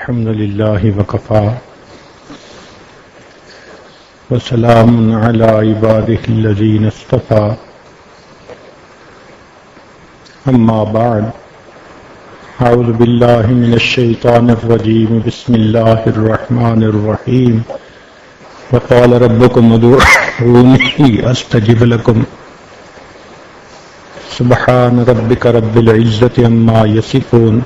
الحمد لله وكفى وسلام على عباده الذين اصطفى أما بعد أعوذ بالله من الشيطان الرجيم بسم الله الرحمن الرحيم وقال ربكم ادعوني أستجب لكم سبحان ربك رب العزة عما يصفون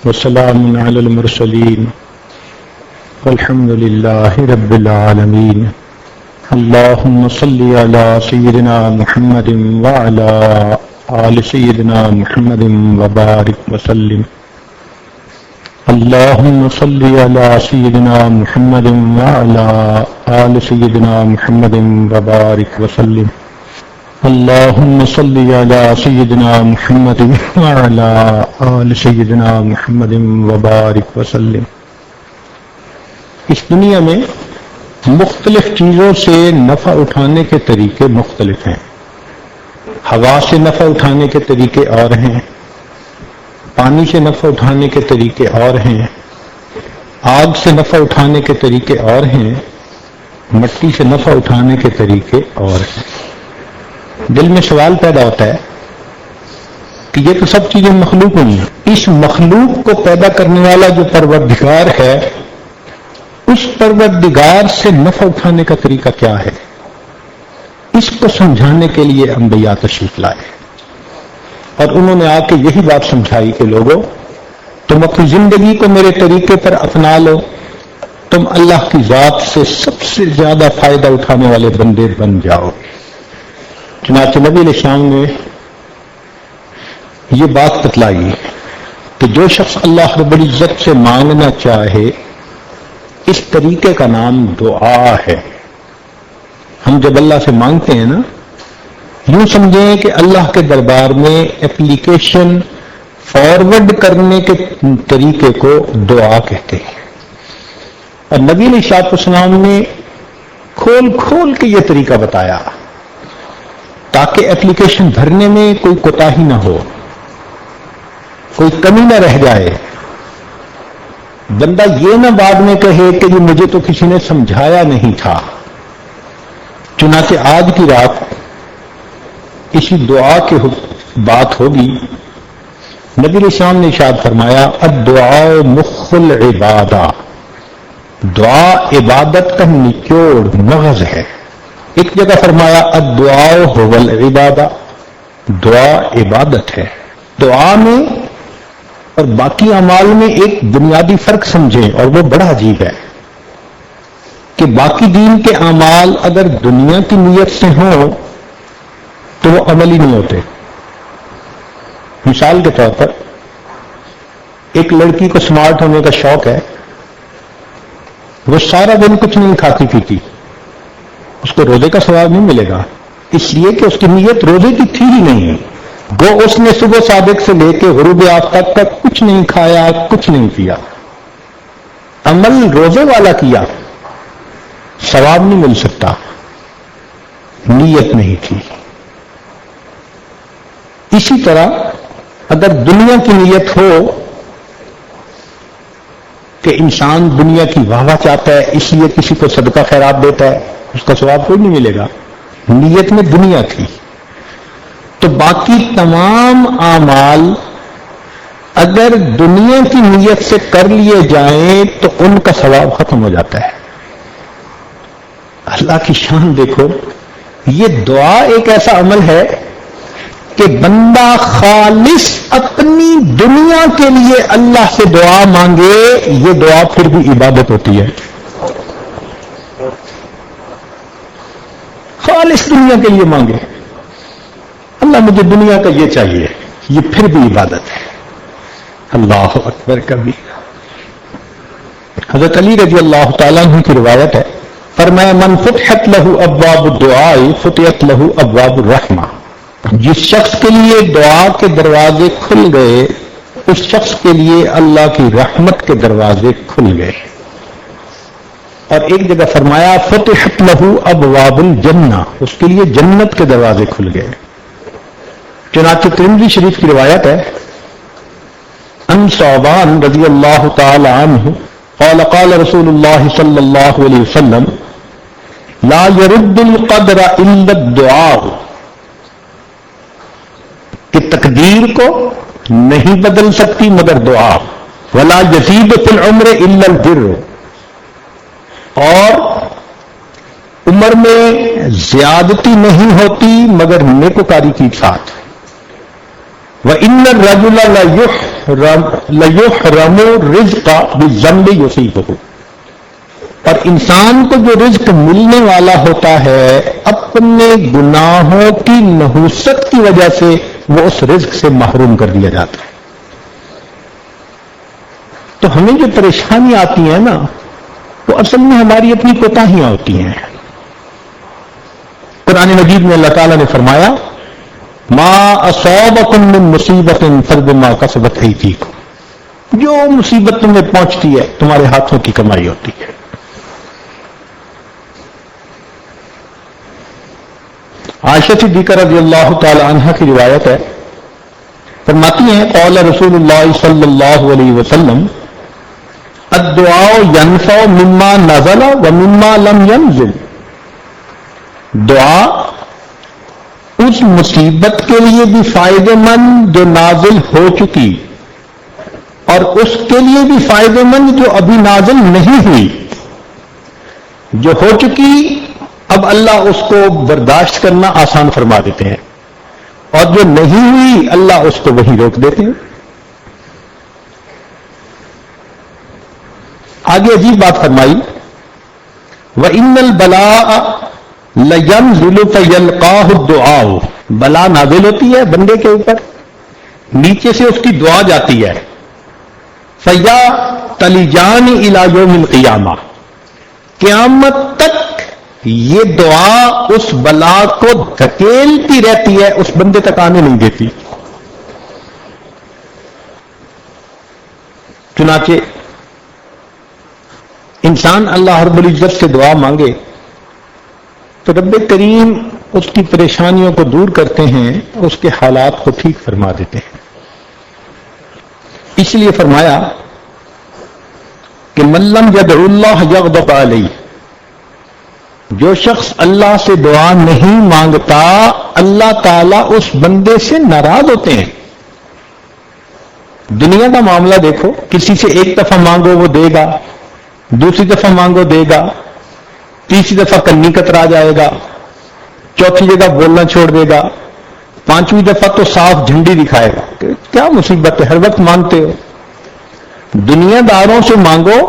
وسلام على المرسلين والحمد لله رب العالمين اللهم صل على سيدنا محمد وعلى آل سيدنا محمد وبارك وسلم اللهم صل على سيدنا محمد وعلى آل سيدنا محمد وبارك وسلم اللهم صل على سيدنا محمد وعلى آل سيدنا محمد وبارك وسلم. اس دنیا میں مختلف چیزوں سے نفع اٹھانے کے طریقے مختلف ہیں. ہوا سے نفع اٹھانے کے طریقے اور ہیں، پانی سے نفع اٹھانے کے طریقے اور ہیں، آگ سے نفع اٹھانے کے طریقے اور ہیں، مٹی سے نفع اٹھانے کے طریقے اور ہیں. دل میں سوال پیدا ہوتا ہے کہ یہ تو سب چیزیں مخلوق ہوئی ہیں، اس مخلوق کو پیدا کرنے والا جو پروردگار ہے اس پروردگار سے نفع اٹھانے کا طریقہ کیا ہے؟ اس کو سمجھانے کے لیے انبیاء تشریف لائے اور انہوں نے آ کے یہی بات سمجھائی کہ لوگوں، تم اپنی زندگی کو میرے طریقے پر اپنا لو، تم اللہ کی ذات سے سب سے زیادہ فائدہ اٹھانے والے بندے بن جاؤ. چنانچہ نبی علیہ السلام نے یہ بات بتلائی کہ جو شخص اللہ رب العزت سے مانگنا چاہے اس طریقے کا نام دعا ہے. ہم جب اللہ سے مانگتے ہیں نا، یوں سمجھیں کہ اللہ کے دربار میں اپلیکیشن فارورڈ کرنے کے طریقے کو دعا کہتے ہیں. اور نبی علیہ السلام نے کھول کھول کے یہ طریقہ بتایا تاکہ اپلیکیشن بھرنے میں کوئی کوتاہی نہ ہو، کوئی کمی نہ رہ جائے، بندہ یہ نہ بعد میں کہے کہ یہ مجھے تو کسی نے سمجھایا نہیں تھا. چنانچہ آج کی رات اسی دعا کی بات ہوگی. نبی علیہ السلام نے ارشاد فرمایا الدعاء مخ العبادہ، دعا عبادت کا نچوڑ مغز ہے. ایک جگہ فرمایا الدعاء هو العبادہ، دعا عبادت ہے. دعا میں اور باقی اعمال میں ایک بنیادی فرق سمجھیں، اور وہ بڑا عجیب ہے کہ باقی دین کے اعمال اگر دنیا کی نیت سے ہوں تو وہ عملی نہیں ہوتے. مثال کے طور پر ایک لڑکی کو سمارٹ ہونے کا شوق ہے، وہ سارا دن کچھ نہیں کھاتی پیتی، اس کو روزے کا ثواب نہیں ملے گا، اس لیے کہ اس کی نیت روزے کی تھی ہی نہیں. وہ اس نے صبح صادق سے لے کے غروب آفتاب تک کچھ نہیں کھایا، کچھ نہیں پیا، عمل روزے والا کیا، ثواب نہیں مل سکتا، نیت نہیں تھی. اسی طرح اگر دنیا کی نیت ہو کہ انسان دنیا کی واہ واہ چاہتا ہے اس لیے کسی کو صدقہ خیرات دیتا ہے، اس کا ثواب کوئی نہیں ملے گا، نیت میں دنیا تھی. تو باقی تمام اعمال اگر دنیا کی نیت سے کر لیے جائیں تو ان کا ثواب ختم ہو جاتا ہے. اللہ کی شان دیکھو، یہ دعا ایک ایسا عمل ہے کہ بندہ خالص اپنی دنیا کے لیے اللہ سے دعا مانگے، یہ دعا پھر بھی عبادت ہوتی ہے. خالص دنیا کے لیے مانگے، اللہ مجھے دنیا کا یہ چاہیے، یہ پھر بھی عبادت ہے. اللہ اکبر کبھی. حضرت علی رضی اللہ تعالیٰ عنہ کی روایت ہے، فرمایا من فتحت لہ ابواب الدعاء فتحت لہ ابواب الرحمہ. جس شخص کے لیے دعا کے دروازے کھل گئے اس شخص کے لیے اللہ کی رحمت کے دروازے کھل گئے. اور ایک جگہ فرمایا فتحت لہ ابواب الجنہ، اس کے لیے جنت کے دروازے کھل گئے. چنانچہ ترمذی شریف کی روایت ہے، ثوبان رضی اللہ تعالی عنہ قال قال رسول اللہ صلی اللہ علیہ وسلم لا يرد القدر الا الدعاء، کہ تقدیر کو نہیں بدل سکتی مگر دعا، ولا يزيد في العمر الا البر، اور عمر میں زیادتی نہیں ہوتی مگر نیکوکاری کی ساتھ، وَإِنَّ الرَّجُلَ لَيُحْرَمُ الرِّزْقَ بِالذَّنبِ يُصِيبُهُ، اور انسان کو جو رزق ملنے والا ہوتا ہے اپنے گناہوں کی نحوست کی وجہ سے وہ اس رزق سے محروم کر دیا جاتا ہے۔ تو ہمیں جو پریشانی آتی ہے نا وہ اصل میں ہماری اپنی کوتاہیاں ہوتی ہیں۔ قرآن مجید میں اللہ تعالیٰ نے فرمایا ما اصابکم من مصیبت فبما کسبت ایدیکم، جو مصیبت تمہیں پہنچتی ہے تمہارے ہاتھوں کی کمائی ہوتی ہے۔ عائشہ صدیقہ رضی اللہ تعالی عنہا کی روایت ہے، فرماتی ہیں قال رسول اللہ صلی اللہ علیہ وسلم الدعاء ينفع مما نزل ومما لم ينزل، دعا اس مصیبت کے لیے بھی فائدہ مند جو نازل ہو چکی اور اس کے لیے بھی فائدہ مند جو ابھی نازل نہیں ہوئی۔ جو ہو چکی اب اللہ اس کو برداشت کرنا آسان فرما دیتے ہیں، اور جو نہیں ہوئی اللہ اس کو وہی روک دیتے ہیں۔ آگے عجیب بات فرمائی وَإِنَّ الْبَلَاءَ لَيَنْزِلُ فَيَلْقَاهُ الدُّعَاءُ، بلا نازل ہوتی ہے بندے کے اوپر، نیچے سے اس کی دعا جاتی ہے، فَيَتَلِجَانِ إِلَى يَوْمِ الْقِيَامَةِ، قیامت تک یہ دعا اس بلا کو دھکیلتی رہتی ہے، اس بندے تک آنے نہیں دیتی۔ چنانچہ انسان اللہ رب العزت سے دعا مانگے تو رب کریم اس کی پریشانیوں کو دور کرتے ہیں، اس کے حالات کو ٹھیک فرما دیتے ہیں۔ اس لیے فرمایا کہ من لم يدع اللہ یغضب علیہ، جو شخص اللہ سے دعا نہیں مانگتا اللہ تعالیٰ اس بندے سے ناراض ہوتے ہیں۔ دنیا کا معاملہ دیکھو، کسی سے ایک دفعہ مانگو وہ دے گا، دوسری دفعہ مانگو دے گا، تیسری دفعہ کنی کترا جائے گا، چوتھی جگہ بولنا چھوڑ دے گا، پانچویں دفعہ تو صاف جھنڈی دکھائے گا کہ کیا مصیبت ہے ہر وقت مانگتے ہو۔ دنیا داروں سے مانگو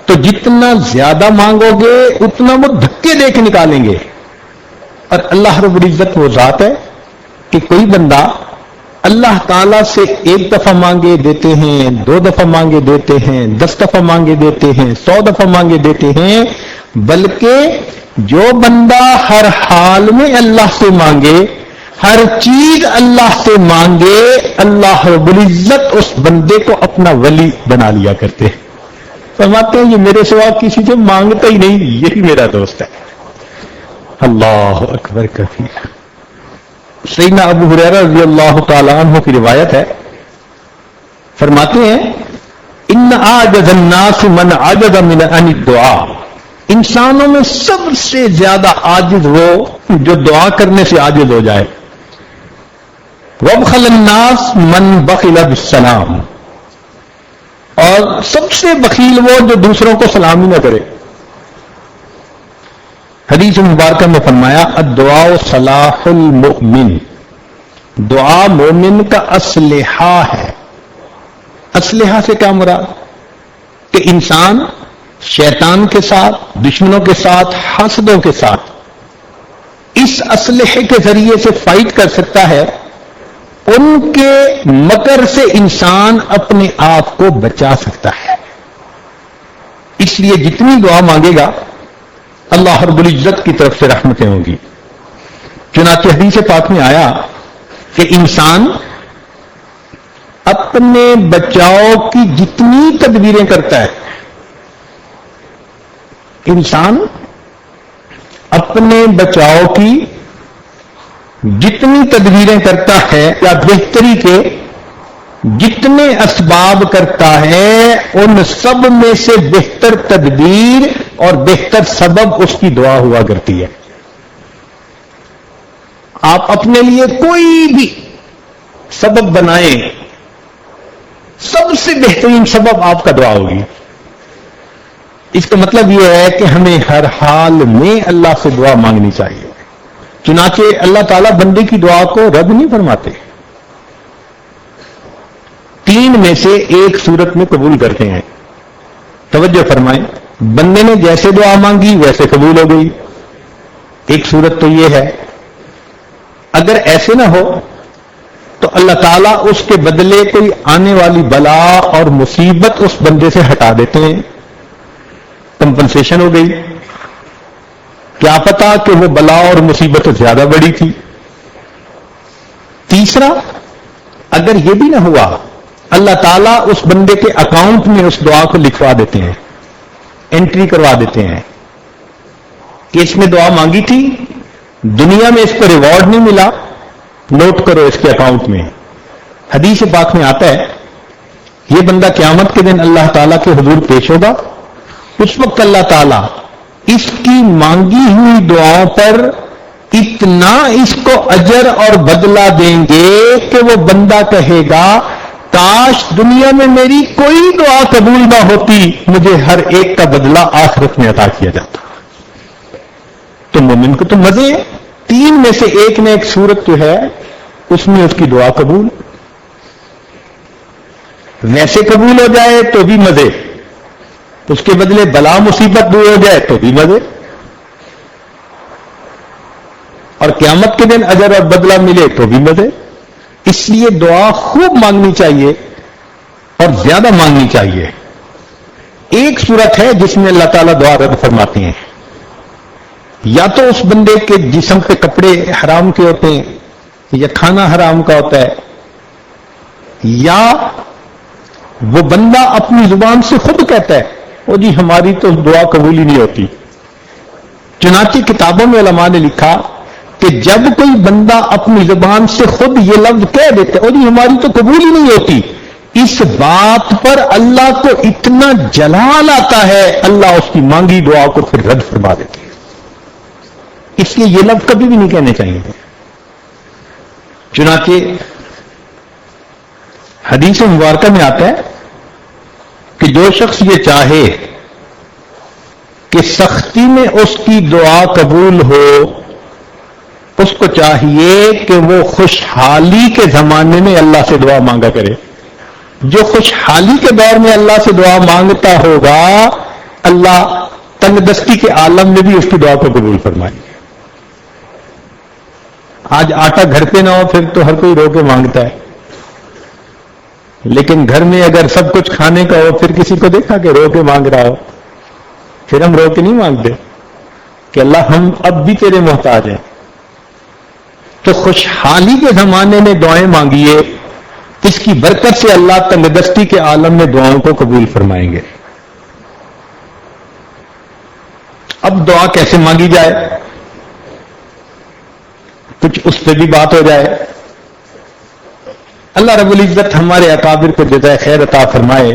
تو جتنا زیادہ مانگو گے اتنا وہ دھکے دے کے نکالیں گے، اور اللہ رب العزت وہ ذات ہے کہ کوئی بندہ اللہ تعالیٰ سے ایک دفعہ مانگے دیتے ہیں، دو دفعہ مانگے دیتے ہیں، 10 دفعہ مانگے دیتے ہیں، 100 دفعہ مانگے دیتے ہیں، بلکہ جو بندہ ہر حال میں اللہ سے مانگے، ہر چیز اللہ سے مانگے، اللہ رب العزت اس بندے کو اپنا ولی بنا لیا کرتے ہیں۔ فرماتے ہیں یہ میرے سوا کسی سے مانگتا ہی نہیں، یہی میرا دوست ہے۔ اللہ اکبر کبیر۔ سیدنا ابو ہریرہ رضی اللہ تعالیٰ عنہ کی روایت ہے، فرماتے ہیں ان عاجز الناس من عجز من عن الدعاء، انسانوں میں سب سے زیادہ عاجز وہ جو دعا کرنے سے عاجز ہو جائے۔ وابخل الناس من بخل بالسلام، اور سب سے بخیل وہ جو دوسروں کو سلام ہی نہ کرے۔ حدیث مبارکہ میں فرمایا الدعاء صلاح المؤمن، دعا مومن کا اسلحہ ہے۔ اسلحہ سے کیا مراد؟ کہ انسان شیطان کے ساتھ، دشمنوں کے ساتھ، حاسدوں کے ساتھ اس اسلحے کے ذریعے سے فائٹ کر سکتا ہے، ان کے مکر سے انسان اپنے آپ کو بچا سکتا ہے۔ اس لیے جتنی دعا مانگے گا اللہ رب العزت کی طرف سے رحمتیں ہوں گی۔ چنانچہ حدیث پاک میں آیا کہ انسان اپنے بچاؤ کی جتنی تدبیریں کرتا ہے، انسان اپنے بچاؤ کی جتنی تدبیریں کرتا ہے یا بہتری کے جتنے اسباب کرتا ہے ان سب میں سے بہتر تدبیر اور بہتر سبب اس کی دعا ہوا کرتی ہے. آپ اپنے لیے کوئی بھی سبب بنائیں، سب سے بہترین سبب آپ کا دعا ہوگی. اس کا مطلب یہ ہے کہ ہمیں ہر حال میں اللہ سے دعا مانگنی چاہیے. چنانچہ اللہ تعالیٰ بندے کی دعا کو رد نہیں فرماتے، 3 میں سے ایک صورت میں قبول کرتے ہیں. توجہ فرمائیں، بندے نے جیسے دعا مانگی ویسے قبول ہو گئی. ایک صورت تو یہ ہے، اگر ایسے نہ ہو تو اللہ تعالیٰ اس کے بدلے کوئی آنے والی بلا اور مصیبت اس بندے سے ہٹا دیتے ہیں، کمپنسیشن ہو گئی. کیا پتا کہ وہ بلا اور مصیبت زیادہ بڑی تھی. تیسرا، اگر یہ بھی نہ ہوا، اللہ تعالیٰ اس بندے کے اکاؤنٹ میں اس دعا کو لکھوا دیتے ہیں، انٹری کروا دیتے ہیں کہ اس نے دعا مانگی تھی، دنیا میں اس کو ریوارڈ نہیں ملا، نوٹ کرو اس کے اکاؤنٹ میں. حدیث پاک میں آتا ہے یہ بندہ قیامت کے دن اللہ تعالیٰ کے حضور پیش ہوگا. اس وقت اللہ تعالیٰ اس کی مانگی ہوئی دعاؤں پر اتنا اس کو اجر اور بدلہ دیں گے کہ وہ بندہ کہے گا کاش دنیا میں میری کوئی دعا قبول نہ ہوتی، مجھے ہر ایک کا بدلہ آخرت میں عطا کیا جاتا. تو مومن کو تو مزے ہیں. 3 میں سے ایک نے ایک صورت جو ہے اس میں اس کی دعا قبول، ویسے قبول ہو جائے تو بھی مزے، اس کے بدلے بلا مصیبت دور ہو جائے تو بھی مزے، اور قیامت کے دن اجر اور بدلہ ملے تو بھی مزے. اس لیے دعا خوب مانگنی چاہیے اور زیادہ مانگنی چاہیے. ایک صورت ہے جس میں اللہ تعالیٰ دعا رد فرماتے ہیں، یا تو اس بندے کے جسم پہ کپڑے حرام کے ہوتے ہیں یا کھانا حرام کا ہوتا ہے، یا وہ بندہ اپنی زبان سے خود کہتا ہے او جی ہماری تو دعا قبول ہی نہیں ہوتی. چنانچہ کتابوں میں علماء نے لکھا کہ جب کوئی بندہ اپنی زبان سے خود یہ لفظ کہہ دیتا ہے او جی ہماری تو قبول ہی نہیں ہوتی، اس بات پر اللہ کو اتنا جلال آتا ہے، اللہ اس کی مانگی دعا کو پھر رد فرما دیتے ہیں. اس لیے یہ لفظ کبھی بھی نہیں کہنے چاہیے. چنانچہ حدیث مبارکہ میں آتا ہے کہ جو شخص یہ چاہے کہ سختی میں اس کی دعا قبول ہو، اس کو چاہیے کہ وہ خوشحالی کے زمانے میں اللہ سے دعا مانگا کرے. جو خوشحالی کے دور میں اللہ سے دعا مانگتا ہوگا، اللہ تنگ دستی کے عالم میں بھی اس کی دعا کو قبول فرمائے. آج آٹا گھر پہ نہ ہو پھر تو ہر کوئی رو کے مانگتا ہے، لیکن گھر میں اگر سب کچھ کھانے کا ہو پھر کسی کو دیکھا کہ رو کے مانگ رہا ہو، پھر ہم رو کے نہیں مانگتے کہ اللہ ہم اب بھی تیرے محتاج ہیں. تو خوشحالی کے زمانے میں دعائیں مانگیے، اس کی برکت سے اللہ تنگ دستی کے عالم میں دعاؤں کو قبول فرمائیں گے. اب دعا کیسے مانگی جائے، کچھ اس پہ بھی بات ہو جائے. اللہ رب العزت ہمارے اکابر کو جزائے خیر عطا فرمائے،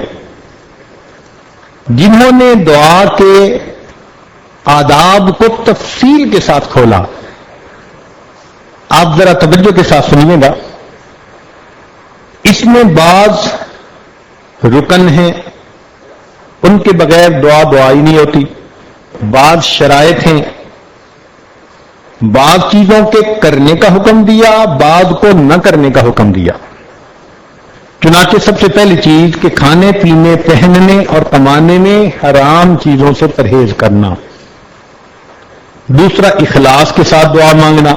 جنہوں نے دعا کے آداب کو تفصیل کے ساتھ کھولا. آپ ذرا توجہ کے ساتھ سنیے گا. اس میں بعض رکن ہیں ان کے بغیر دعا ہی نہیں ہوتی، بعض شرائط ہیں، بعض چیزوں کے کرنے کا حکم دیا، بعض کو نہ کرنے کا حکم دیا. چنانچہ سب سے پہلی چیز کہ کھانے پینے پہننے اور کمانے میں حرام چیزوں سے پرہیز کرنا. دوسرا اخلاص کے ساتھ دعا مانگنا،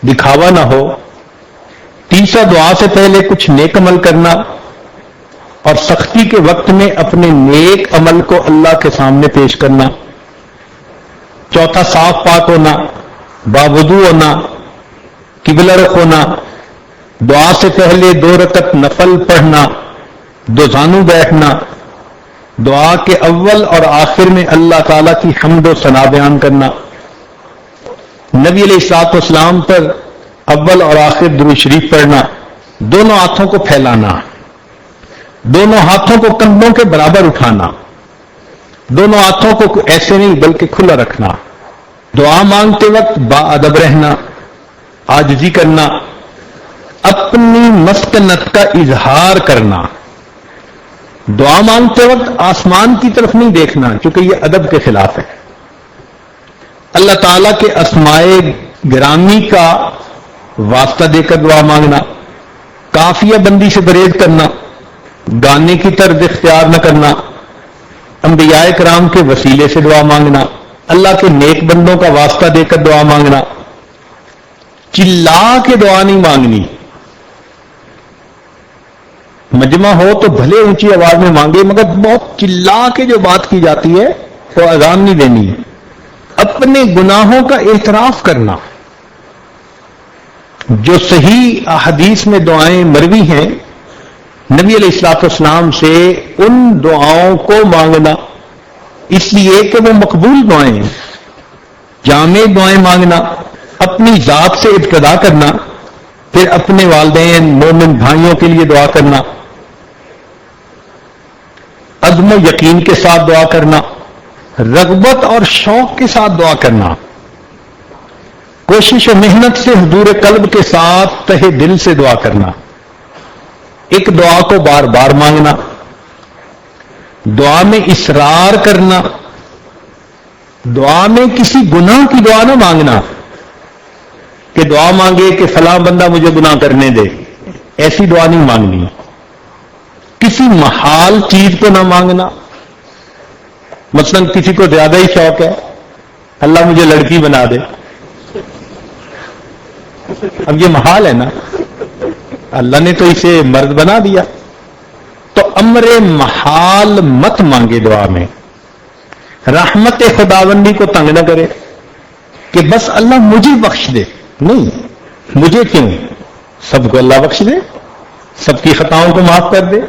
دکھاوا نہ ہو. تیسرا دعا سے پہلے کچھ نیک عمل کرنا اور سختی کے وقت میں اپنے نیک عمل کو اللہ کے سامنے پیش کرنا. چوتھا صاف پاک ہونا، باوضو ہونا، قبلہ رخ ہونا. دعا سے پہلے 2 رکعت نفل پڑھنا، 2 زانو بیٹھنا. دعا کے اول اور آخر میں اللہ تعالی کی حمد و ثنا بیان کرنا. نبی علیہ الصلوۃ والسلام پر اول اور آخر درود شریف پڑھنا. دونوں ہاتھوں کو پھیلانا، دونوں ہاتھوں کو کندھوں کے برابر اٹھانا، دونوں ہاتھوں کو ایسے نہیں بلکہ کھلا رکھنا، دعا مانگتے وقت باادب رہنا، عاجزی کرنا، اپنی مسکنت کا اظہار کرنا، دعا مانگتے وقت آسمان کی طرف نہیں دیکھنا کیونکہ یہ ادب کے خلاف ہے، اللہ تعالیٰ کے اسماء گرامی کا واسطہ دے کر دعا مانگنا، کافیہ بندی سے پرہیز کرنا، گانے کی طرز اختیار نہ کرنا، انبیاء کرام کے وسیلے سے دعا مانگنا، اللہ کے نیک بندوں کا واسطہ دے کر دعا مانگنا، چلا کے دعا نہیں مانگنی، مجمع ہو تو بھلے اونچی آواز میں مانگے مگر بہت چلا کے جو بات کی جاتی ہے وہ اذان نہیں دینی ہے، اپنے گناہوں کا اعتراف کرنا، جو صحیح احادیث میں دعائیں مروی ہیں نبی علیہ الصلوۃ والسلام سے ان دعاؤں کو مانگنا، اس لیے کہ وہ مقبول دعائیں ہیں، جامع دعائیں مانگنا، اپنی ذات سے ابتدا کرنا، پھر اپنے والدین مومن بھائیوں کے لیے دعا کرنا، عزم و یقین کے ساتھ دعا کرنا، رغبت اور شوق کے ساتھ دعا کرنا، کوشش و محنت سے حضور قلب کے ساتھ تہہ دل سے دعا کرنا، ایک دعا کو بار بار مانگنا، دعا میں اصرار کرنا، دعا میں کسی گناہ کی دعا نہ مانگنا کہ دعا مانگے کہ فلاں بندہ مجھے گناہ کرنے دے، ایسی دعا نہیں مانگنی، کسی محال چیز کو نہ مانگنا، مثلا کسی کو زیادہ ہی شوق ہے اللہ مجھے لڑکی بنا دے، اب یہ محال ہے نا، اللہ نے تو اسے مرد بنا دیا، تو امر محال مت مانگے دعا میں، رحمت خداوندی کو تنگ نہ کرے کہ بس اللہ مجھے بخش دے، نہیں، مجھے کیوں، سب کو اللہ بخش دے، سب کی خطاؤں کو معاف کر دے،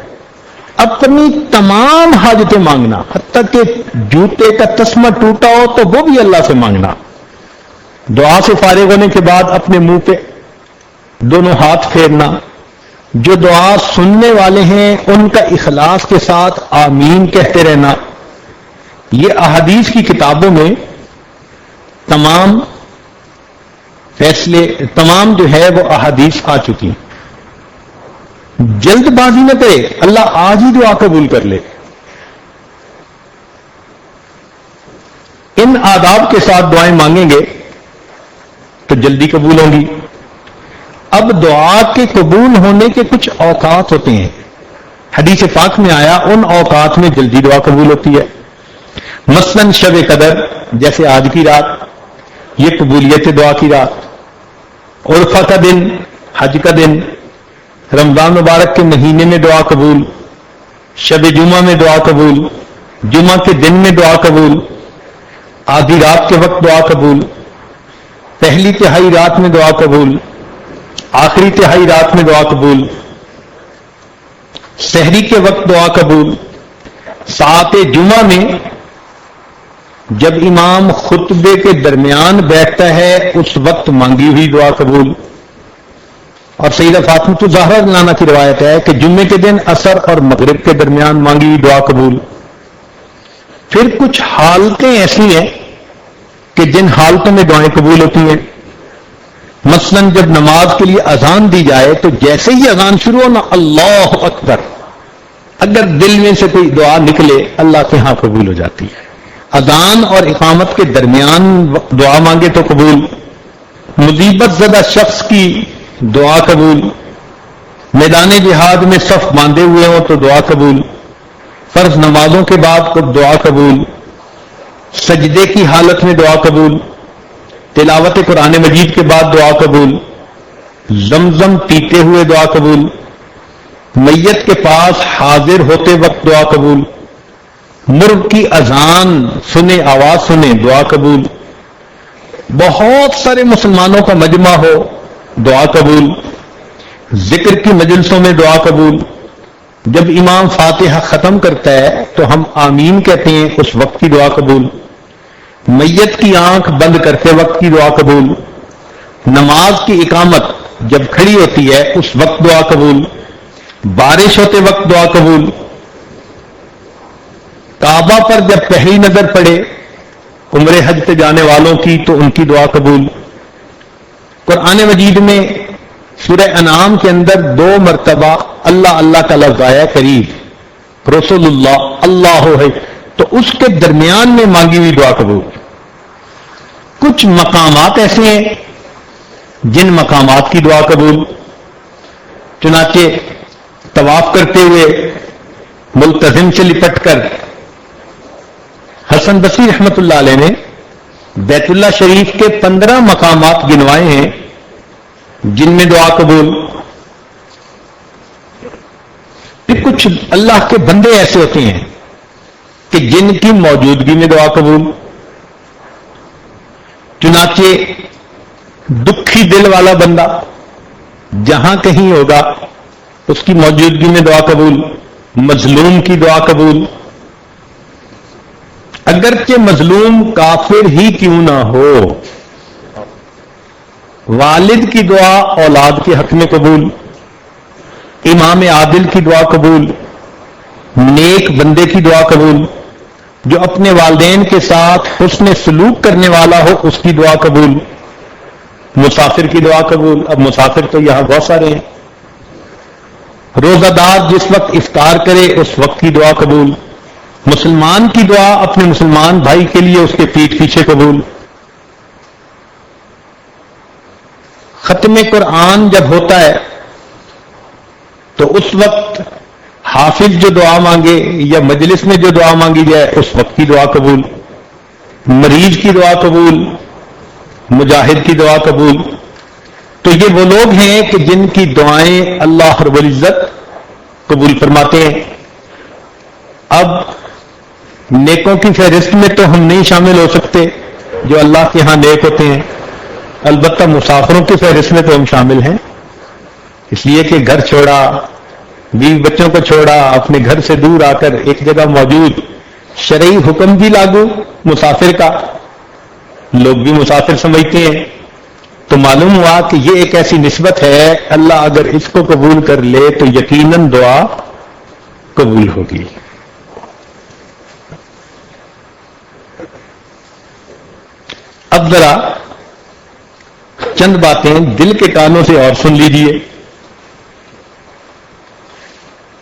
اپنی تمام حاجتیں مانگنا، حتیٰ کہ جوتے کا تسمہ ٹوٹا ہو تو وہ بھی اللہ سے مانگنا، دعا سے فارغ ہونے کے بعد اپنے منہ پہ دونوں ہاتھ پھیرنا، جو دعا سننے والے ہیں ان کا اخلاص کے ساتھ آمین کہتے رہنا، یہ احادیث کی کتابوں میں تمام فیصلے، تمام جو ہے وہ احادیث آ چکی، جلد بازی نہ کرے، اللہ آج ہی دعا قبول کر لے، ان آداب کے ساتھ دعائیں مانگیں گے تو جلدی قبول ہوں گی۔ اب دعا کے قبول ہونے کے کچھ اوقات ہوتے ہیں، حدیث پاک میں آیا ان اوقات میں جلدی دعا قبول ہوتی ہے، مثلا شب قدر جیسے آج کی رات، یہ قبولیت دعا کی رات، عرفہ کا دن، حج کا دن، رمضان مبارک کے مہینے میں دعا قبول، شب جمعہ میں دعا قبول، جمعہ کے دن میں دعا قبول، آدھی رات کے وقت دعا قبول، پہلی تہائی رات میں دعا قبول، آخری تہائی رات میں دعا قبول، سحری کے وقت دعا قبول، ساعت جمعہ میں جب امام خطبے کے درمیان بیٹھتا ہے اس وقت مانگی ہوئی دعا قبول، اور سیدہ فاطمہ الزہرا رضی اللہ عنہا کی روایت ہے کہ جمعے کے دن عصر اور مغرب کے درمیان مانگی ہوئی دعا قبول۔ پھر کچھ حالتیں ایسی ہیں کہ جن حالتوں میں دعائیں قبول ہوتی ہیں، مثلا جب نماز کے لیے اذان دی جائے تو جیسے ہی اذان شروع ہونا اللہ اکبر، اگر دل میں سے کوئی دعا نکلے اللہ کے ہاں قبول ہو جاتی ہے۔ اذان اور اقامت کے درمیان دعا مانگے تو قبول، مصیبت زدہ شخص کی دعا قبول، میدان جہاد میں صف باندھے ہوئے ہوں تو دعا قبول، فرض نمازوں کے بعد دعا قبول، سجدے کی حالت میں دعا قبول، تلاوت قرآن مجید کے بعد دعا قبول، زمزم پیتے ہوئے دعا قبول، میت کے پاس حاضر ہوتے وقت دعا قبول، مرغ کی اذان سنے، آواز سنے، دعا قبول، بہت سارے مسلمانوں کا مجمع ہو دعا قبول، ذکر کی مجلسوں میں دعا قبول، جب امام فاتحہ ختم کرتا ہے تو ہم آمین کہتے ہیں اس وقت کی دعا قبول، میت کی آنکھ بند کرتے وقت کی دعا قبول، نماز کی اقامت جب کھڑی ہوتی ہے اس وقت دعا قبول، بارش ہوتے وقت دعا قبول، کعبہ پر جب پہلی نظر پڑے عمرے حج پہ جانے والوں کی تو ان کی دعا قبول۔ قرآن مجید میں سورہ انعام کے اندر 2 مرتبہ اللہ اللہ کا لفظ آیا قریب، رسول اللہ اللہ ہے، تو اس کے درمیان میں مانگی ہوئی دعا قبول۔ کچھ مقامات ایسے ہیں جن مقامات کی دعا قبول، چنانچہ طواف کرتے ہوئے ملتزم سے لپٹ کر حسن بصری رحمت اللہ علیہ نے بیت اللہ شریف کے 15 مقامات گنوائے ہیں جن میں دعا قبول۔ پھر کچھ اللہ کے بندے ایسے ہوتے ہیں کہ جن کی موجودگی میں دعا قبول، چنانچہ دکھی دل والا بندہ جہاں کہیں ہوگا اس کی موجودگی میں دعا قبول، مظلوم کی دعا قبول، اگرچہ مظلوم کافر ہی کیوں نہ ہو، والد کی دعا اولاد کے حق میں قبول، امام عادل کی دعا قبول، نیک بندے کی دعا قبول، جو اپنے والدین کے ساتھ حسن سلوک کرنے والا ہو اس کی دعا قبول، مسافر کی دعا قبول۔ اب مسافر تو یہاں بہت سارے ہیں، روزہ دار جس وقت افطار کرے اس وقت کی دعا قبول، مسلمان کی دعا اپنے مسلمان بھائی کے لیے اس کے پیٹھ پیچھے قبول۔ ختم قرآن جب ہوتا ہے تو اس وقت حافظ جو دعا مانگے یا مجلس میں جو دعا مانگی جائے اس وقت کی دعا قبول، مریض کی دعا قبول، مجاہد کی دعا قبول۔ تو یہ وہ لوگ ہیں کہ جن کی دعائیں اللہ رب العزت قبول فرماتے ہیں۔ اب نیکوں کی فہرست میں تو ہم نہیں شامل ہو سکتے جو اللہ کے ہاں نیک ہوتے ہیں، البتہ مسافروں کی فہرست میں تو ہم شامل ہیں، اس لیے کہ گھر چھوڑا، بیوی بچوں کو چھوڑا، اپنے گھر سے دور آ کر ایک جگہ موجود، شرعی حکم بھی لاگو مسافر کا، لوگ بھی مسافر سمجھتے ہیں، تو معلوم ہوا کہ یہ ایک ایسی نسبت ہے اللہ اگر اس کو قبول کر لے تو یقیناً دعا قبول ہوگی۔ اب ذرا چند باتیں دل کے کانوں سے اور سن لیجیے۔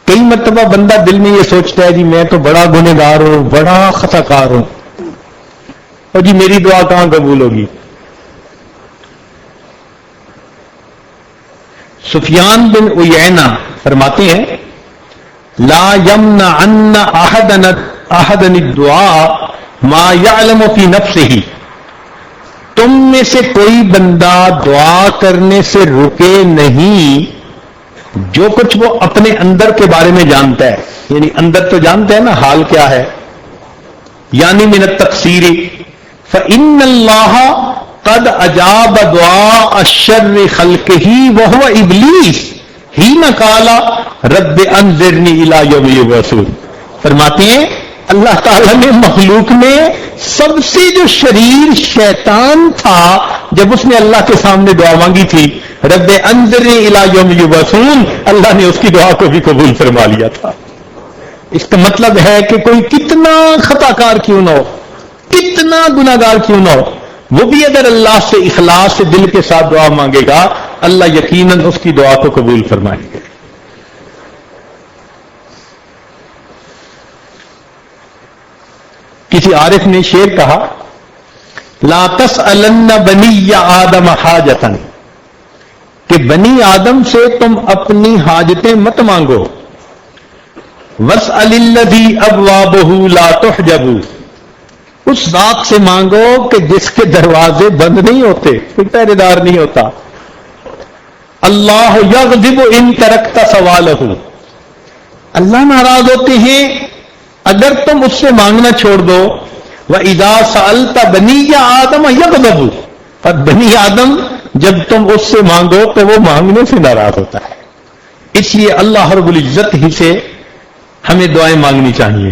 کئی مرتبہ بندہ دل میں یہ سوچتا ہے جی میں تو بڑا گنہگار ہوں، بڑا خطا کار ہوں، اور جی میری دعا کہاں قبول ہوگی۔ سفیان بن عیینہ فرماتے ہیں لا یمنعن احدن الدعاء ما یعلم فی نفسہ، تم میں سے کوئی بندہ دعا کرنے سے رکے نہیں جو کچھ وہ اپنے اندر کے بارے میں جانتا ہے، یعنی اندر تو جانتا ہے نا حال کیا ہے، یعنی من التقصیر فإن اللہ قد اجاب دعاء الشر خلقہ وہو ابلیس حین قال رب انظرنی الی یوم یبعثون۔ فرماتے ہیں اللہ تعالیٰ نے مخلوق میں سب سے جو شریر شیطان تھا جب اس نے اللہ کے سامنے دعا مانگی تھی رب انظرنی الی یوم یبعثون، اللہ نے اس کی دعا کو بھی قبول فرما لیا تھا۔ اس کا مطلب ہے کہ کوئی کتنا خطا کار کیوں نہ ہو، کتنا گناہگار کیوں نہ ہو، وہ بھی اگر اللہ سے اخلاص سے دل کے ساتھ دعا مانگے گا اللہ یقیناً اس کی دعا کو قبول فرمائے گا۔ کسی عارف نے شعر کہا لا تسألن بنی آدم حاجتا، کہ بنی آدم سے تم اپنی حاجتیں مت مانگو، واسأل الذی ابوابہ لا تحجب، اس ذات سے مانگو کہ جس کے دروازے بند نہیں ہوتے، کوئی پہرے دار نہیں ہوتا۔ اللہ یغضب ان ترکت سوالہ، اللہ ناراض ہوتے ہیں اگر تم اس سے مانگنا چھوڑ دو۔ وَإِذَا سَأَلْتَ بَنِيَّ آدَمَ يَغْضَبُ، اور بنی آدم جب تم اس سے مانگو تو وہ مانگنے سے ناراض ہوتا ہے۔ اس لیے اللہ رب العزت ہی سے ہمیں دعائیں مانگنی چاہیے۔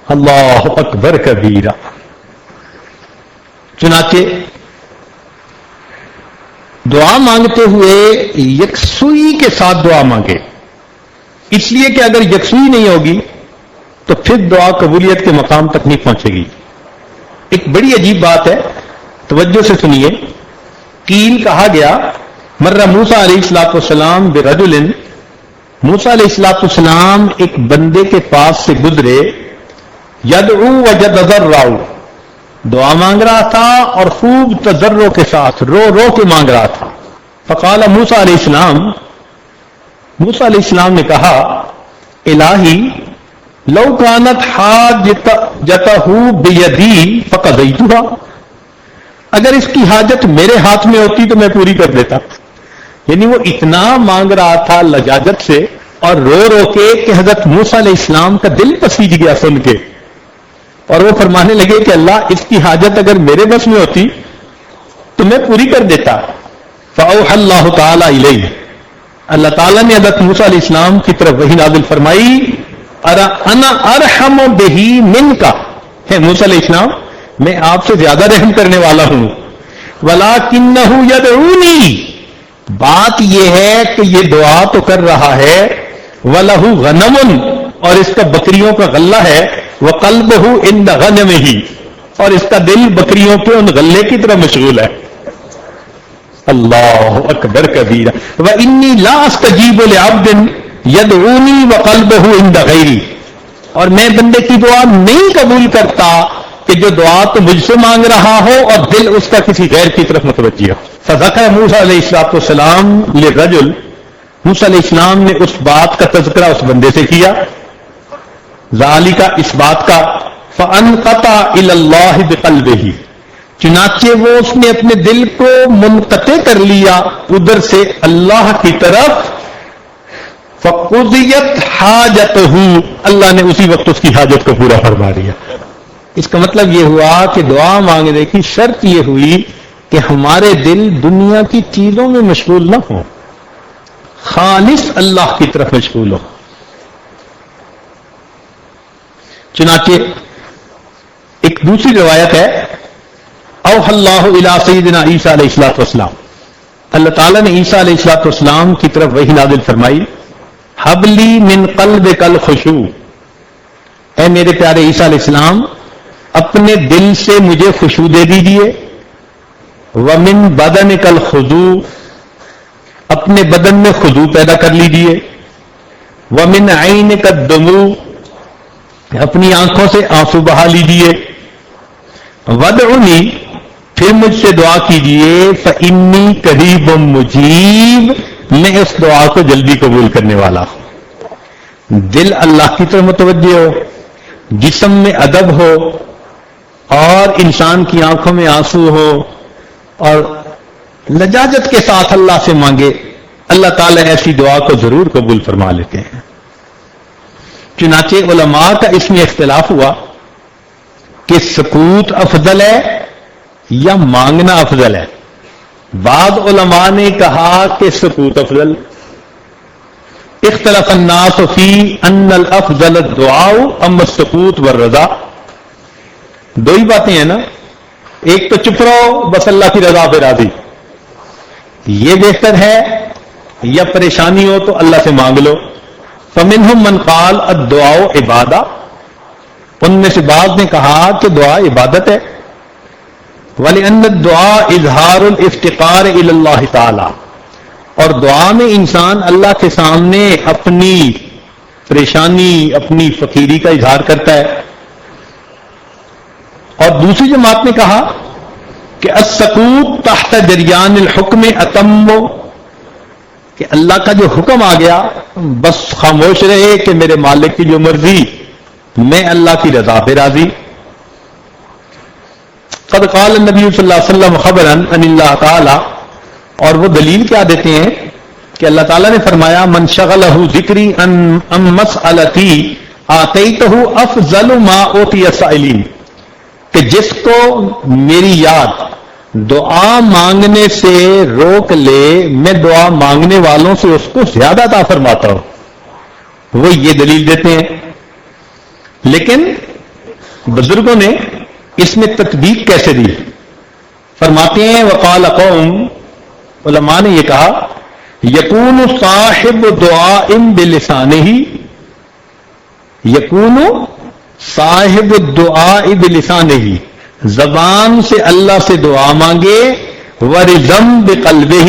اللہ اکبر کبیرہ۔ چنانچہ دعا مانگتے ہوئے یکسوئی کے ساتھ دعا مانگے، اس لیے کہ اگر یکسوئی نہیں ہوگی تو پھر دعا قبولیت کے مقام تک نہیں پہنچے گی۔ ایک بڑی عجیب بات ہے، توجہ سے سنیے۔ قیل کہا گیا مرہ موسیٰ علیہ الصلوۃ والسلام برجل، موسیٰ علیہ الصلوۃ والسلام ایک بندے کے پاس سے گزرے، یدعو ویتضرع، دعا مانگ رہا تھا اور خوب تضرع کے ساتھ رو رو کے مانگ رہا تھا۔ فقال موسیٰ علیہ السلام، موسیٰ علیہ السلام نے کہا الہی لو کانت حاجتہ بیدی فقضیتها، اگر اس کی حاجت میرے ہاتھ میں ہوتی تو میں پوری کر دیتا۔ یعنی وہ اتنا مانگ رہا تھا لجاجت سے اور رو رو کے کہ حضرت موسیٰ علیہ السلام کا دل پسیج گیا سن کے، اور وہ فرمانے لگے کہ اللہ اس کی حاجت اگر میرے بس میں ہوتی تو میں پوری کر دیتا۔ فأوحى اللہ تعالی الیہ، اللہ تعالیٰ نے حضرت موسیٰ علیہ السلام کی طرف وحی نازل فرمائی، انا ارحم بہ منک، ہے موسیٰ علیہ السلام میں آپ سے زیادہ رحم کرنے والا ہوں، ولکنہ یدعونی، بات یہ ہے کہ یہ دعا تو کر رہا ہے، وَلَهُ غَنَمٌ، اور اس کا بکریوں کا غلہ ہے، وَقَلْبُهُ عِنْدَ غَنَمِهِ، اور اس کا دل بکریوں کے ان غلے کی طرح مشغول ہے۔ اللہ اکبر کبیرہ۔ وَإِنِّي لَا أَسْتَجِيبُ لِعَبْدٍ يَدْعُونِي وَقَلْبُهُ عِنْدَ غَيْرِي، اور میں بندے کی دعا نہیں قبول کرتا کہ جو دعا تو مجھ سے مانگ رہا ہو اور دل اس کا کسی غیر کی طرف متوجہ ہو۔ فذکر موسیٰ علیہ السلام للرجل، موسیٰ علیہ السلام نے اس بات کا تذکرہ اس بندے سے کیا، ذالک، اس بات کا، فانقطع الی اللہ بقلبہ، چنانچہ وہ اس نے اپنے دل کو منقطع کر لیا ادھر سے اللہ کی طرف، فقضیت حاجتہ، اللہ نے اسی وقت اس کی حاجت کو پورا فرما دیا۔ اس کا مطلب یہ ہوا کہ دعا مانگنے کی شرط یہ ہوئی کہ ہمارے دل دنیا کی چیزوں میں مشغول نہ ہوں، خالص اللہ کی طرف مشغول ہو۔ چنانچہ ایک دوسری روایت ہے، اوحى اللہ الی سیدنا عیسیٰ علیہ الصلوۃ والسلام، اللہ تعالیٰ نے عیسیٰ علیہ الصلوۃ والسلام کی طرف وحی نازل فرمائی، حب لی من قلبک الخشوع، اے میرے پیارے عیسیٰ علیہ السلام اپنے دل سے مجھے خشوع دے دیجیے، ومن بدنک الخضوع، اپنے بدن میں خضوع پیدا کر لیجیے، ومن عینک الدموع، اپنی آنکھوں سے آنسو بہا لیجیے، ودعونی، پھر مجھ سے دعا کیجیے، فانی قریب مجیب، میں اس دعا کو جلدی قبول کرنے والا ہوں۔ دل اللہ کی طرف متوجہ ہو، جسم میں ادب ہو، اور انسان کی آنکھوں میں آنسو ہو، اور لجاجت کے ساتھ اللہ سے مانگے، اللہ تعالیٰ ایسی دعا کو ضرور قبول فرما لیتے ہیں۔ چنانچہ علماء کا اس میں اختلاف ہوا کہ سکوت افضل ہے یا مانگنا افضل ہے۔ بعض علماء نے کہا کہ سکوت افضل، اختلف الناس فی ان الافضل الدعاء اما السکوت والرضا، دو ہی باتیں ہیں نا، ایک تو چپ رہو بس اللہ کی رضا پہ راضی، یہ بہتر ہے، یا پریشانی ہو تو اللہ سے مانگ لو۔ فمنہم من قال الدعاء عبادہ، ان میں سے بعض نے کہا کہ دعا عبادت ہے، وَلِأَنَّ الدُّعَاءَ اِظْهَارُ الْاِفْتِقَارِ إِلَى اللَّهِ تَعَالَى، اور دعا میں انسان اللہ کے سامنے اپنی پریشانی، اپنی فقیری کا اظہار کرتا ہے۔ اور دوسری جماعت نے کہا کہ السکوت تحت جریان الحکم اتم، کہ اللہ کا جو حکم آ گیا بس خاموش رہے کہ میرے مالک کی جو مرضی، میں اللہ کی رضا پہ راضی۔ قد قال النبی صلی اللہ علیہ وسلم خبرا ان اللہ تعالی، اور وہ دلیل کیا دیتے ہیں کہ اللہ تعالیٰ نے فرمایا من شغلہ ذکری ان مسئلتی آتیتہ افضل ما اوتی السائلین، کہ جس کو میری یاد دعا مانگنے سے روک لے، میں دعا مانگنے والوں سے اس کو زیادہ عطا فرماتا ہوں، وہ یہ دلیل دیتے ہیں۔ لیکن بزرگوں نے اس میں تطبیق کیسے دی؟ فرماتے ہیں وقال قوم، علماء نے یہ کہا یکون صاحب دعاء بلسانہ، یکون صاحب الدعاء بلسانہ، زبان سے اللہ سے دعا مانگے، ورضم بقلبہ،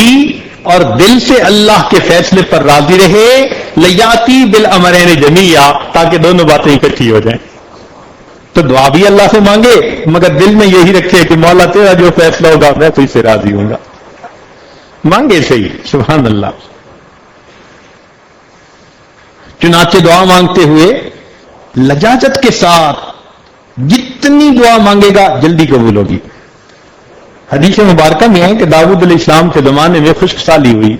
اور دل سے اللہ کے فیصلے پر راضی رہے، لیاتی بالامرین جمیعا، تاکہ دونوں باتیں اکٹھی ہو جائیں. تو دعا بھی اللہ سے مانگے مگر دل میں یہی رکھے کہ مولا تیرا جو فیصلہ ہوگا میں تو اس سے راضی ہوں گا. مانگے صحیح، سبحان اللہ. چنانچہ دعا مانگتے ہوئے لجاجت کے ساتھ جتنی دعا مانگے گا جلدی قبول ہوگی. حدیث مبارکہ میں ہے کہ داؤد علیہ السلام کے زمانے میں خشک سالی ہوئی.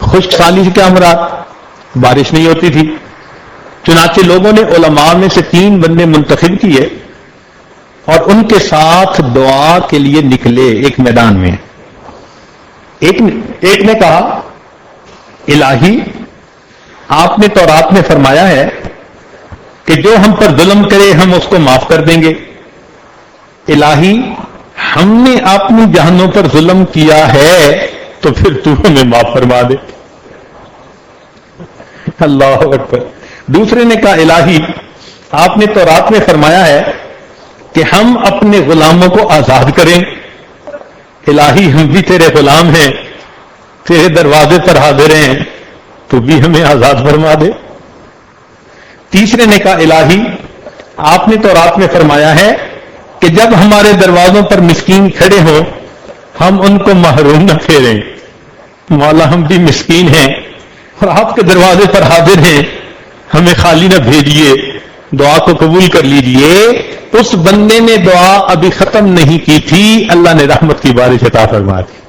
خشک سالی سے کیا مراد؟ بارش نہیں ہوتی تھی. چنانچہ لوگوں نے علماء میں سے 3 بندے منتخب کیے اور ان کے ساتھ دعا کے لیے نکلے ایک میدان میں. ایک نے کہا الہی آپ نے تورات میں فرمایا ہے کہ جو ہم پر ظلم کرے ہم اس کو معاف کر دیں گے. الہی ہم نے اپنی جہانوں پر ظلم کیا ہے تو پھر تو ہمیں معاف فرما دے. اللہ اکبر. دوسرے نے کہا الہی آپ نے تورات میں فرمایا ہے کہ ہم اپنے غلاموں کو آزاد کریں. الہی ہم بھی تیرے غلام ہیں، تیرے دروازے پر حاضر ہیں، تو بھی ہمیں آزاد فرما دے. تیسرے نے کہا الہی آپ نے تورات میں فرمایا ہے کہ جب ہمارے دروازوں پر مسکین کھڑے ہوں ہم ان کو محروم نہ پھیریں. مولا ہم بھی مسکین ہیں اور آپ کے دروازے پر حاضر ہیں، ہمیں خالی نہ بھیجیے، دعا کو قبول کر لیجئے. اس بندے نے دعا ابھی ختم نہیں کی تھی، اللہ نے رحمت کی بارش عطا فرما دی.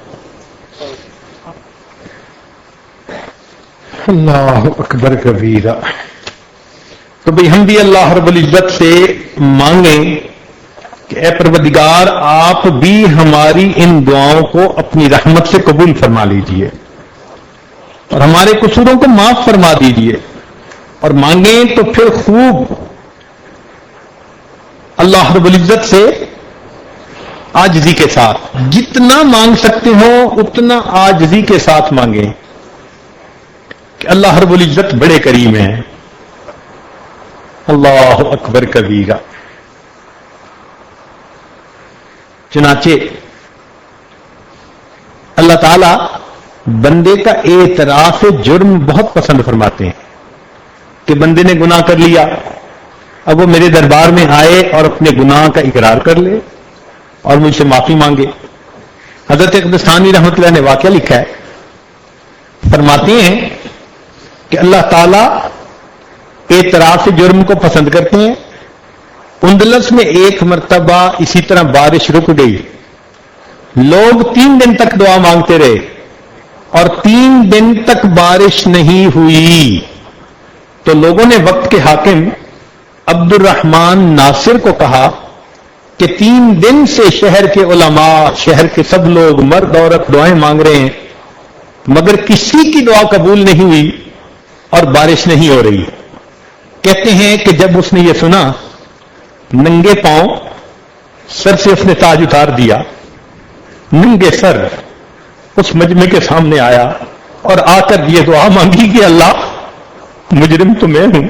اللہ اکبر کبیرہ. تو بھئی ہم بھی اللہ رب العزت سے مانگیں کہ اے پروردگار آپ بھی ہماری ان دعاؤں کو اپنی رحمت سے قبول فرما لیجئے اور ہمارے قصوروں کو معاف فرما دیجئے. اور مانگیں تو پھر خوب اللہ رب العزت سے عاجزی کے ساتھ، جتنا مانگ سکتے ہو اتنا عاجزی کے ساتھ مانگیں کہ اللہ رب العزت بڑے کریم ہیں. اللہ اکبر کبیرہ. چنانچہ اللہ تعالی بندے کا اعتراف جرم بہت پسند فرماتے ہیں کہ بندے نے گناہ کر لیا، اب وہ میرے دربار میں آئے اور اپنے گناہ کا اقرار کر لے اور مجھ سے معافی مانگے. حضرت اقدس ثانی رحمۃ اللہ نے واقعہ لکھا ہے، فرماتے ہیں کہ اللہ تعالی اعتراف جرم کو پسند کرتے ہیں. اندلس میں ایک مرتبہ اسی طرح بارش رک گئی، لوگ 3 دن تک دعا مانگتے رہے اور 3 دن تک بارش نہیں ہوئی. تو لوگوں نے وقت کے حاکم عبد الرحمن ناصر کو کہا کہ 3 دن سے شہر کے علماء، شہر کے سب لوگ مرد عورت دعائیں مانگ رہے ہیں مگر کسی کی دعا قبول نہیں ہوئی اور بارش نہیں ہو رہی. کہتے ہیں کہ جب اس نے یہ سنا ننگے پاؤں سر سے اس نے تاج اتار دیا، ننگے سر اس مجمع کے سامنے آیا اور آ کر یہ دعا مانگی کہ اللہ مجرم تو میں ہوں،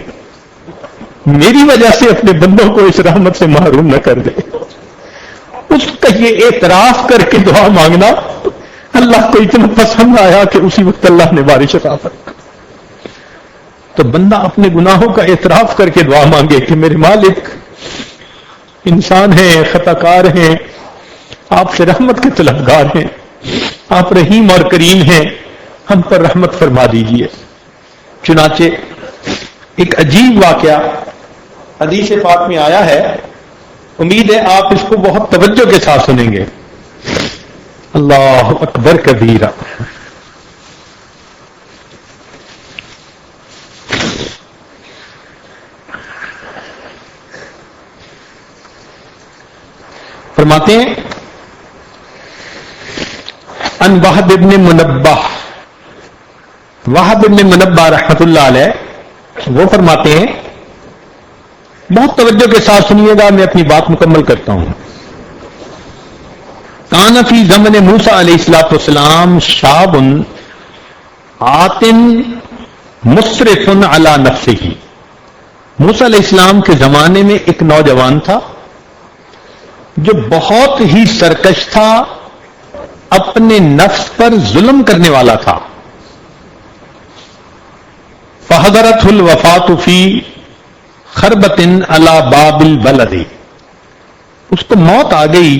میری وجہ سے اپنے بندوں کو اس رحمت سے محروم نہ کر دے. اس کا یہ اعتراف کر کے دعا مانگنا اللہ کو اتنا پسند آیا کہ اسی وقت اللہ نے بارش عطا فرمائی. تو بندہ اپنے گناہوں کا اعتراف کر کے دعا مانگے کہ میرے مالک انسان ہیں، خطا کار ہیں، آپ سے رحمت کے طلبگار ہیں، آپ رحیم اور کریم ہیں، ہم پر رحمت فرما دیجیے. چنانچہ ایک عجیب واقعہ حدیث پاک میں آیا ہے، امید ہے آپ اس کو بہت توجہ کے ساتھ سنیں گے. اللہ اکبر کبیرہ. فرماتے ہیں ان وہب ابن منبہ، وہب ابن منبہ رحمۃ اللہ علیہ وہ فرماتے ہیں، بہت توجہ کے ساتھ سنیے گا، میں اپنی بات مکمل کرتا ہوں. کان فی زمن موسیٰ علیہ السلام شاب آتن مسرف علی نفسہ، موسیٰ علیہ السلام کے زمانے میں ایک نوجوان تھا جو بہت ہی سرکش تھا، اپنے نفس پر ظلم کرنے والا تھا. فحضرته الوفاة فی خربۃ علی باب البلد، اس کو موت آ گئی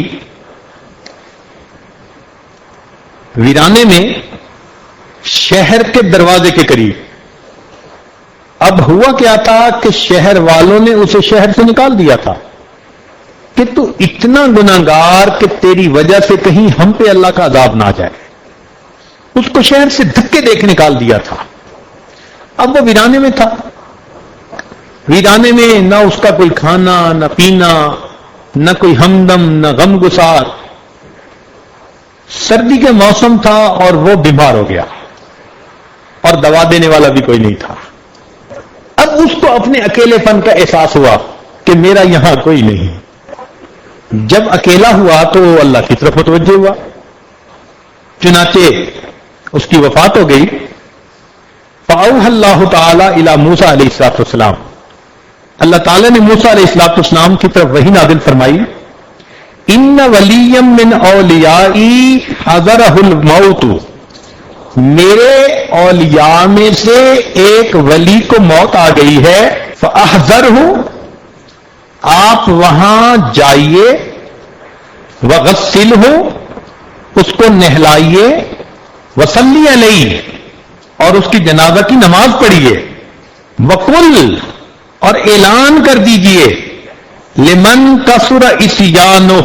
ویرانے میں شہر کے دروازے کے قریب. اب ہوا کیا تھا کہ شہر والوں نے اسے شہر سے نکال دیا تھا کہ تو اتنا گناہگار کہ تیری وجہ سے کہیں ہم پہ اللہ کا عذاب نہ جائے. اس کو شہر سے دھکے دے کے نکال دیا تھا. اب وہ ویرانے میں تھا، ویرانے میں نہ اس کا کوئی کھانا نہ پینا، نہ کوئی ہمدم نہ غم گسار. سردی کے موسم تھا اور وہ بیمار ہو گیا اور دوا دینے والا بھی کوئی نہیں تھا. اب اس کو اپنے اکیلے پن کا احساس ہوا کہ میرا یہاں کوئی نہیں. جب اکیلا ہوا تو وہ اللہ کی طرف متوجہ ہوا، چنانچہ اس کی وفات ہو گئی. فأوحى اللہ تعالی الی موسیٰ علیہ السلام، اللہ تعالیٰ نے موسیٰ علیہ السلام کی طرف وحی نازل فرمائی، ان ولی من اولیائی حضرہ الموت، میرے اولیاء میں سے ایک ولی کو موت آ گئی ہے. فاحذرہ، آپ وہاں جائیے، وغسلہ، اس کو نہلائیے، وصلی علیہ، اور اس کی جنازہ کی نماز پڑھیے، وقل، اور اعلان کر دیجئے، لمن کثر عصیانہ،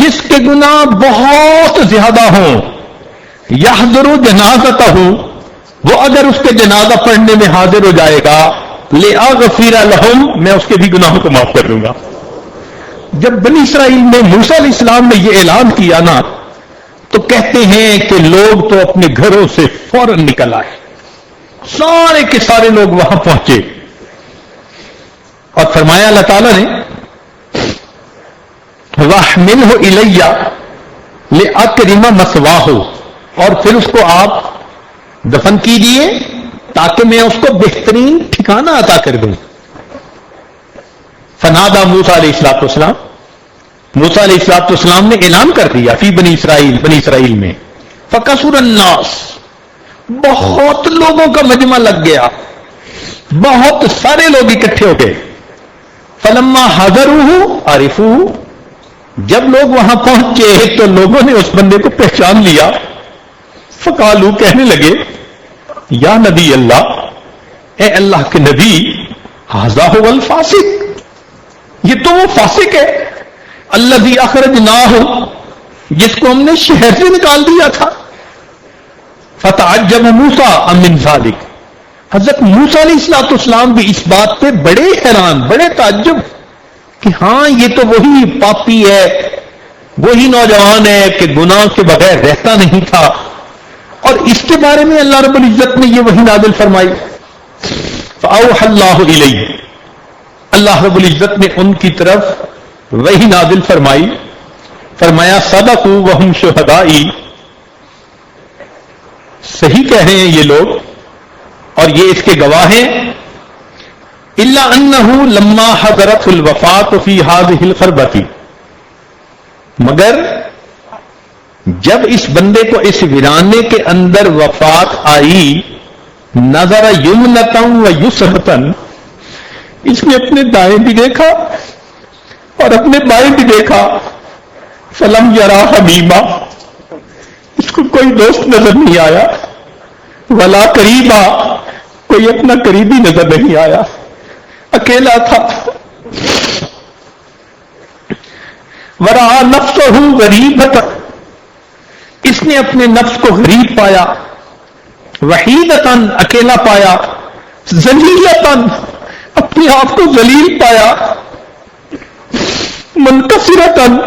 جس کے گناہ بہت زیادہ ہوں، یحضر جنازتہ، وہ اگر اس کے جنازہ پڑھنے میں حاضر ہو جائے گا، لأغفر لہم، میں اس کے بھی گناہوں کو معاف کر دوں گا. جب بنی اسرائیل میں موسیٰ علیہ السلام نے یہ اعلان کیا نا، تو کہتے ہیں کہ لوگ تو اپنے گھروں سے فوراً نکل آئے، سارے کے سارے لوگ وہاں پہنچے اور فرمایا اللہ تعالیٰ نے، وَاحْمِلْهُ إِلَيَّ لِأَكْرِمَ مَثْوَاهُ، اور پھر اس کو آپ دفن کیجئے تاکہ میں اس کو بہترین ٹھکانہ عطا کر دوں. فنادى موسیٰ علیہ السلام، موسیٰ علیہ السلام نے اعلان کر دیا فی بنی اسرائیل میں، فکثر الناس، بہت لوگوں کا مجمع لگ گیا، بہت سارے لوگ اکٹھے ہو گئے. فلما حضروہ عرفوہ، جب لوگ وہاں پہنچے تو لوگوں نے اس بندے کو پہچان لیا. فقالو، کہنے لگے، یا نبی اللہ، اے اللہ کے نبی، ھذا ھو الفاسق، یہ تو وہ فاسق ہے، الذی اخرجناہ، جس کو ہم نے شہر سے نکال دیا تھا. فتعجب موسیٰ من ذلک، حضرت موسیٰ علیہ السلام بھی اس بات پہ بڑے حیران، بڑے تعجب کہ ہاں یہ تو وہی پاپی ہے، وہی نوجوان ہے کہ گناہ کے بغیر رہتا نہیں تھا، اور اس کے بارے میں اللہ رب العزت نے یہ وحی نازل فرمائی. فاوحى اللہ الیہ، اللہ رب العزت نے ان کی طرف وحی نازل فرمائی، فرمایا صدقوا وہم شہدائی، صحیح کہہ رہے ہیں یہ لوگ اور یہ اس کے گواہ ہیں. الا انہ لما حضرت الوفات فی ہذہ الخربۃ، مگر جب اس بندے کو اس ویرانے کے اندر وفات آئی، نظر یمنۃ و یسرۃ، اس نے اپنے دائیں بھی دیکھا اور اپنے بائیں بھی دیکھا. فلم یرا حمیما، اس کو کوئی دوست نظر نہیں آیا، ولا قریبا، کوئی اپنا قریبی نظر نہیں آیا، اکیلا تھا. ورا نفسہ غریبۃ، اس نے اپنے نفس کو غریب پایا، وحیدتاً، اکیلا پایا، ذلیلتاً، اپنے آپ کو ذلیل پایا، منکسرتاً،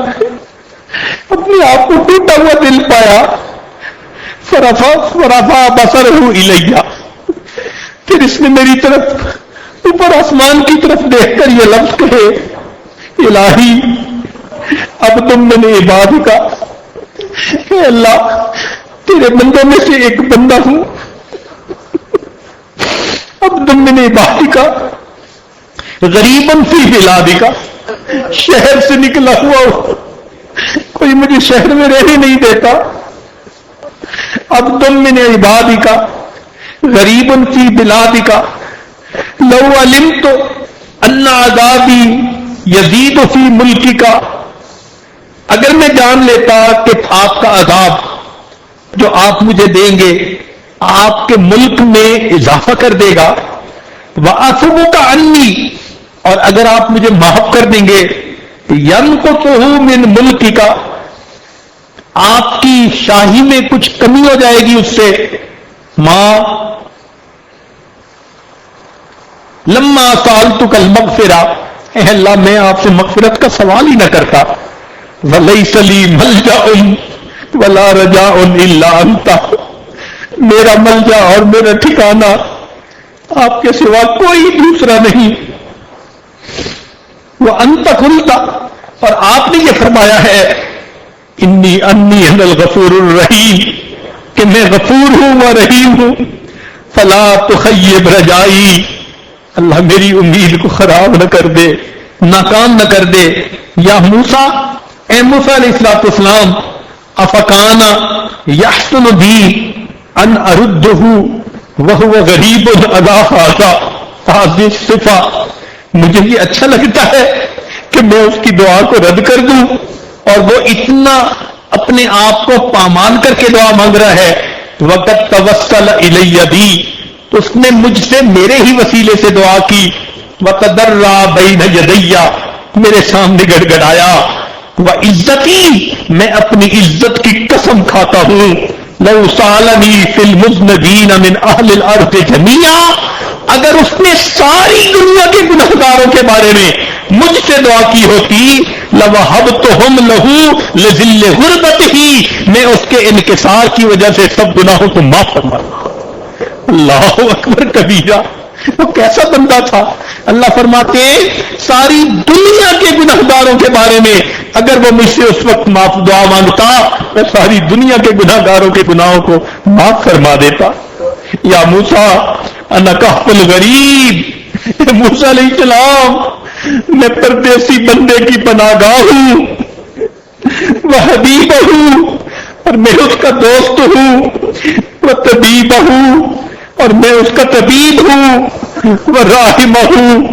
اپنے آپ کو ٹوٹا ہوا دل پایا. فرفع بصرہ الیہ، پھر اس نے میری طرف اوپر آسمان کی طرف دیکھ کر یہ لفظ کہے، الہی عبد من عبادک، اے اللہ تیرے بندوں میں سے ایک بندہ ہوں، عبد من عبادک غریب فی بلادک، شہر سے نکلا ہوا ہوں، کوئی مجھے شہر میں رہنے نہیں دیتا، عبد من عبادک غریب فی بلادک، لو علمت ان عذابی یزید فی ملکک، اگر میں جان لیتا کہ آپ کا عذاب جو آپ مجھے دیں گے آپ کے ملک میں اضافہ کر دے گا، وَأَعْفُوكَ عَنِّي، اور اگر آپ مجھے معاف کر دیں گے، يَنْقُصُهُ مِنْ مُلْكِكَ، آپ کی شاہی میں کچھ کمی ہو جائے گی اس سے، ماں لما سألتك المغفرہ، اے اللہ میں آپ سے مغفرت کا سوال ہی نہ کرتا، وَلَيْسَ لِي مَلْجَأٌ وَلَا رَجَاءٌ إِلَّا أَنْتَ، میرا ملجا اور میرا ٹھکانہ آپ کے سوا کوئی دوسرا نہیں، وَأَنْتَ قُلْتَ، اور آپ نے یہ فرمایا ہے انی انا الغفور الرحیم، کہ میں غفور ہوں و رحیم ہوں، فلا تخیب رجائی، اللہ میری امید کو خراب نہ کر دے، ناکام نہ کر دے، یا موسیٰ، اے موسیٰ علیہ السلام، افکان یحسن بی ان اردہ وہو غریب ادا هذه الصفہ، مجھے یہ اچھا لگتا ہے کہ میں اس کی دعا کو رد کر دوں، اور وہ اتنا اپنے آپ کو پامال کر کے دعا مانگ رہا ہے، وقت توسل الی بی، تو اس نے مجھ سے میرے ہی وسیلے سے دعا کی، وتضرع بین یدی، میرے سامنے گڑ گڑایا، وعزتی، میں اپنی عزت کی قسم کھاتا ہوں، لو سالنی فی المذنبین من اہل الارض جمیعا، اگر اس نے ساری دنیا کے گنہگاروں کے بارے میں مجھ سے دعا کی ہوتی، لوہبتہم لہو لذل غربتہ، میں اس کے انکسار کی وجہ سے سب گناہوں کو معاف فرماتا۔ اللہ اکبر کبیرہ، وہ کیسا بندہ تھا؟ اللہ فرماتے ساری دنیا کے گنہگاروں کے بارے میں اگر وہ مجھ سے اس وقت معاف دعا مانگتا، میں ساری دنیا کے گنہگاروں کے گناہوں کو معاف فرما دیتا۔ یا موسیٰ انا کہف الغریب، موسیٰ علیہ السلام میں پردیسی بندے کی پناہ گاہ ہوں، وہ حبیب ہوں اور میں اس کا دوست ہوں، وہ طبیب ہوں اور میں اس کا طبیب ہوں، وہ راحم ہوں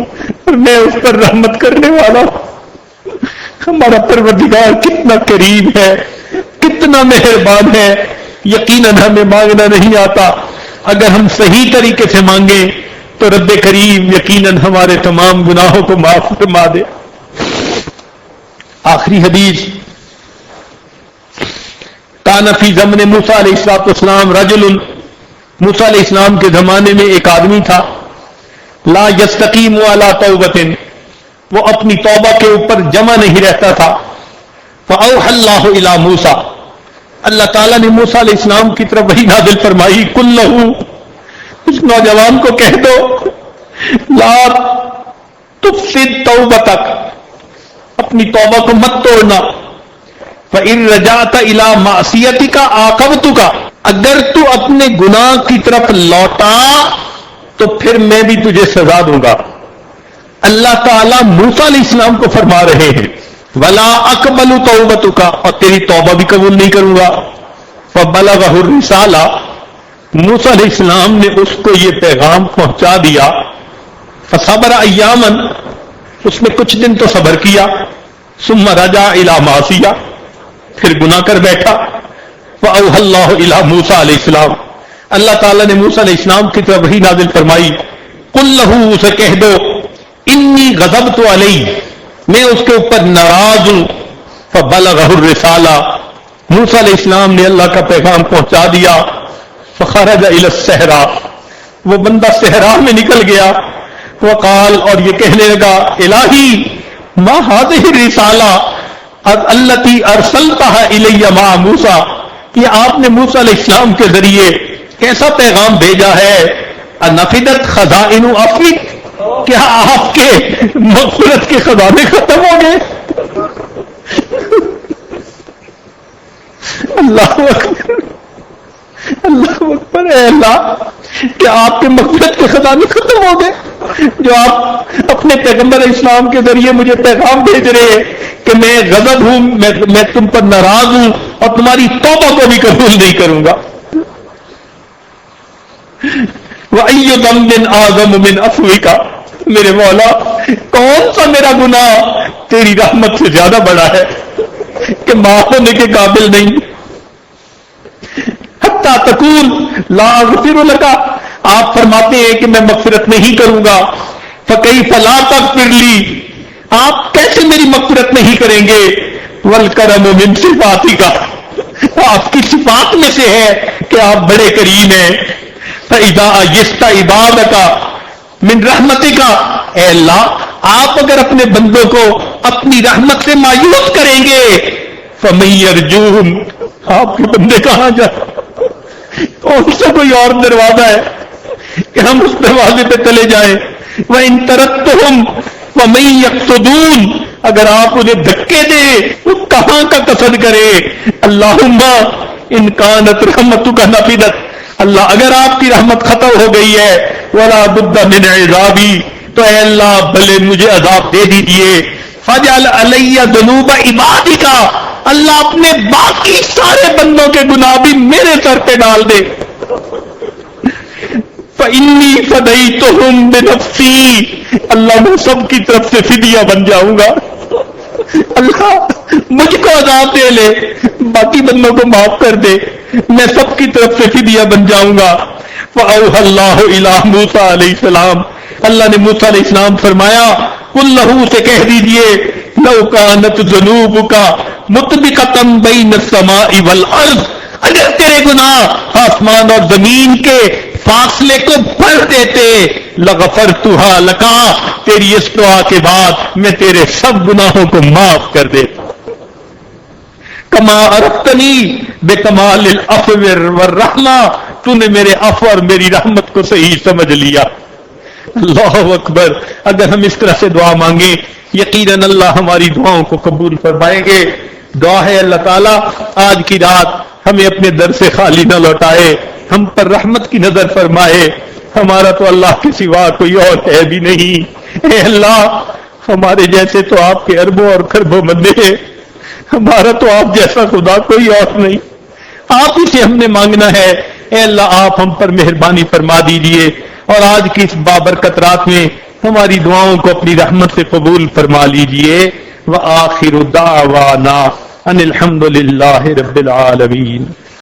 اور میں اس پر رحمت کرنے والا ہوں۔ ہمارا پروردگار کتنا کریم ہے، کتنا مہربان ہے، یقیناً ہمیں مانگنا نہیں آتا، اگر ہم صحیح طریقے سے مانگیں تو رب کریم یقیناً ہمارے تمام گناہوں کو معاف فرما دے۔ آخری حدیث، کان فی زمن موسیٰ علیہ السلام رجل، موسیٰ علیہ السلام کے زمانے میں ایک آدمی تھا، لا یستقیم علی توبۃ، وہ اپنی توبہ کے اوپر جمع نہیں رہتا تھا، فاوحى اللہ الی موسیٰ، اللہ تعالیٰ نے موسیٰ علیہ السلام کی طرف وحی نازل فرمائی، قل لہ، اس نوجوان کو کہہ دو، لا تفسد توبتک، اپنی توبہ کو مت توڑنا، فإن رجعت إلى معصیتک عاقبتک، اگر تو اپنے گناہ کی طرف لوٹا تو پھر میں بھی تجھے سزا دوں گا۔ اللہ تعالیٰ موسیٰ علیہ السلام کو فرما رہے ہیں، ولا اقبل توبتک، اور تیری توبہ بھی قبول نہیں کروں گا۔ فبلغہ الرسالہ، موسیٰ علیہ السلام نے اس کو یہ پیغام پہنچا دیا، فصبر ایاما، اس نے کچھ دن تو صبر کیا، ثم رجع الی معصیہ، پھر گناہ کر بیٹھا، فاوحى اللہ الی موسیٰ علیہ السلام، اللہ تعالیٰ نے موسیٰ علیہ السلام کی طرف وحی نازل فرمائی، قل لہ، اسے کہہ دو، انی غضبت علیہ، میں اس کے اوپر ناراض ہوں، فبلغہ الرسالہ، موسیٰ علیہ السلام نے اللہ کا پیغام پہنچا دیا، فخرج الی الصحراء، وہ بندہ صحرا میں نکل گیا، وقال، اور یہ کہنے لگا، الہی ما هذه الرسالہ التي ارسلتها الی مع موسیٰ، یہ آپ نے موسیٰ علیہ السلام کے ذریعے کیسا پیغام بھیجا ہے، انفدت خزائن عفوک، کیا آپ کے مغفرت کے خزانے ختم ہو گئے؟ اللہ اکبر، اللہ اکبر۔ اے اللہ، کیا آپ کے مغفرت کے خزانے ختم ہو گئے جو آپ اپنے پیغمبر اسلام کے ذریعے مجھے پیغام بھیج رہے ہیں کہ میں غضب ہوں، میں تم پر ناراض ہوں اور تمہاری توبہ کو بھی قبول نہیں کروں گا۔ وَأَيُّ ذَنبٍ أَعْظَمُ مِنْ عَفْوِكَ، میرے مولا کون سا میرا گناہ تیری رحمت سے زیادہ بڑا ہے کہ معاف ہونے کے قابل نہیں۔ حتیٰ تقول لا اغفر لك، آپ فرماتے ہیں کہ میں مغفرت نہیں کروں گا۔ فکیف لا تغفر لی، آپ کیسے میری مغفرت نہیں کریں گے؟ والکرم من صفاتک، آپ کی صفات میں سے ہے کہ آپ بڑے کریم ہیں۔ فاذا یست عبادک من رحمتک، اے اللہ آپ اگر اپنے بندوں کو اپنی رحمت سے مایوس کریں گے، فمن یرجوہم، آپ کے بندے کہاں جائیں؟ کون سا کوئی اور دروازہ ہے کہ ہم اس دروازے پہ چلے جائیں؟ وَإِن تَرَكْتُهُمْ فَمَن يَقْصُدُونَ، اگر آپ انہیں دھکے دیں وہ کہاں کا قصد کرے؟ اللہم ان کانت رحمتک نفدت، اللہ اگر آپ کی رحمت ختم ہو گئی ہے، وَلَا بُدَّ مِنْ عِذَابِي، تو اے اللہ بھلے مجھے عذاب دے دیجئے۔ فَجْعَلْ عَلَيَّ ذُنُوبَ عِبَادِكَ، اللہ اپنے باقی سارے بندوں کے گناہ بھی میرے سر پہ ڈال دے۔ فَإِنِّي فَدَيْتُهُمْ بِنَفْسِي، اللہ میں سب کی طرف سے فدیہ بن جاؤں گا۔ اللہ مجھ کو عذاب دے لے، باقی بندوں کو معاف کر دے، میں سب کی طرف سے فدیہ بن جاؤں گا۔ فَأَوْحَى اللَّهُ إِلَىٰ مُوسَىٰ علیہ السلام، اللہ نے موسیٰ علیہ السلام فرمایا قُل لَّهُ سے کہہ دیجئے لَوْ كَانَتْ ذُنُوبُكَ مُطْبِقَةً بَيْنَ السَّمَاءِ وَالْأَرْضِ، اگر تیرے گناہ آسمان اور زمین کے فاصلے کو بھر دیتے، لَغَفَرْتُهَا لَكَ، تیری اس دعا کے بعد میں تیرے سب گناہوں کو معاف کر دیتا۔ کما عرفتنی بکمال العفو والرحمہ، تو نے میرے عفو اور میری رحمت کو صحیح سمجھ لیا۔ اللہ اکبر، اگر ہم اس طرح سے دعا مانگیں یقیناً اللہ ہماری دعاؤں کو قبول فرمائیں گے۔ دعا ہے اللہ تعالیٰ آج کی رات ہمیں اپنے در سے خالی نہ لوٹائے، ہم پر رحمت کی نظر فرمائے۔ ہمارا تو اللہ کے سوا کوئی اور ہے بھی نہیں۔ اے اللہ ہمارے جیسے تو آپ کے اربوں اور خربوں بندے ہیں، ہمارا تو آپ جیسا خدا کوئی اور نہیں، آپ ہی سے ہم نے مانگنا ہے۔ اے اللہ آپ ہم پر مہربانی فرما دیجئے اور آج کی اس بابرکت رات میں ہماری دعاؤں کو اپنی رحمت سے قبول فرما لیجئے۔ وآخر دعوانا ان الحمد للہ رب العالمین۔